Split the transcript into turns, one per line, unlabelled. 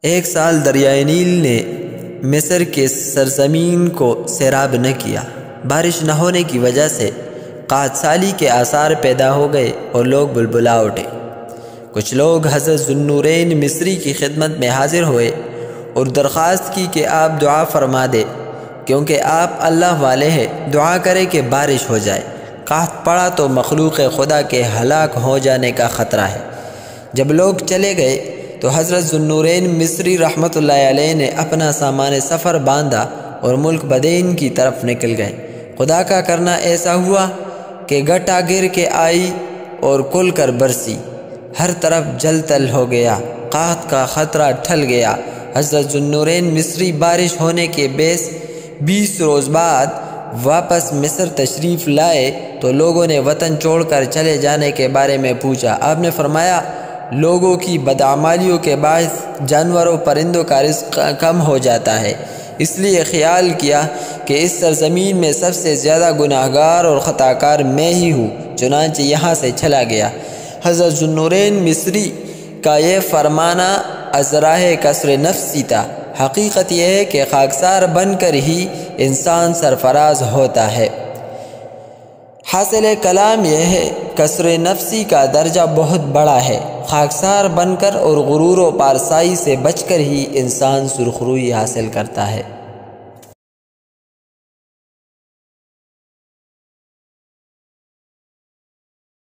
ایک سال دریائے نیل نے مصر کے سرزمین کو سیراب نہ کیا۔ بارش نہ ہونے کی وجہ سے قحط سالی کے آثار پیدا ہو گئے اور لوگ بلبلا اٹھے۔ کچھ لوگ حضرت ذو النورین مصری کی خدمت میں حاضر ہوئے اور درخواست کی کہ آپ دعا فرما دے، کیونکہ آپ اللہ والے ہیں، دعا کرے کہ بارش ہو جائے۔ قحط پڑا تو مخلوق خدا کے ہلاک ہو جانے کا خطرہ ہے۔ جب لوگ چلے گئے تو حضرت ذو النورین مصری رحمۃ اللہ علیہ نے اپنا سامان سفر باندھا اور ملک بدین کی طرف نکل گئے۔ خدا کا کرنا ایسا ہوا کہ گٹا گر کے آئی اور کھل کر برسی، ہر طرف جل تل ہو گیا، قحط کا خطرہ ٹل گیا۔ حضرت ذو النورین مصری بارش ہونے کے 20 روز بعد واپس مصر تشریف لائے تو لوگوں نے وطن چھوڑ کر چلے جانے کے بارے میں پوچھا۔ آپ نے فرمایا، لوگوں کی بدعمالیوں کے باعث جانوروں پرندوں کا رزق کم ہو جاتا ہے، اس لیے خیال کیا کہ اس سرزمین میں سب سے زیادہ گناہگار اور خطا کار میں ہی ہوں، چنانچہ یہاں سے چلا گیا۔ حضرت ذو النورین مصری کا یہ فرمانا ازراہ کسر نفسی تھا۔ حقیقت یہ ہے کہ خاکسار بن کر ہی انسان سرفراز ہوتا ہے۔ حاصل کلام یہ ہے، کسر نفسی کا درجہ بہت بڑا ہے۔ خاکسار بن کر اور غرور و پارسائی سے بچ کر ہی انسان سرخروئی حاصل کرتا ہے۔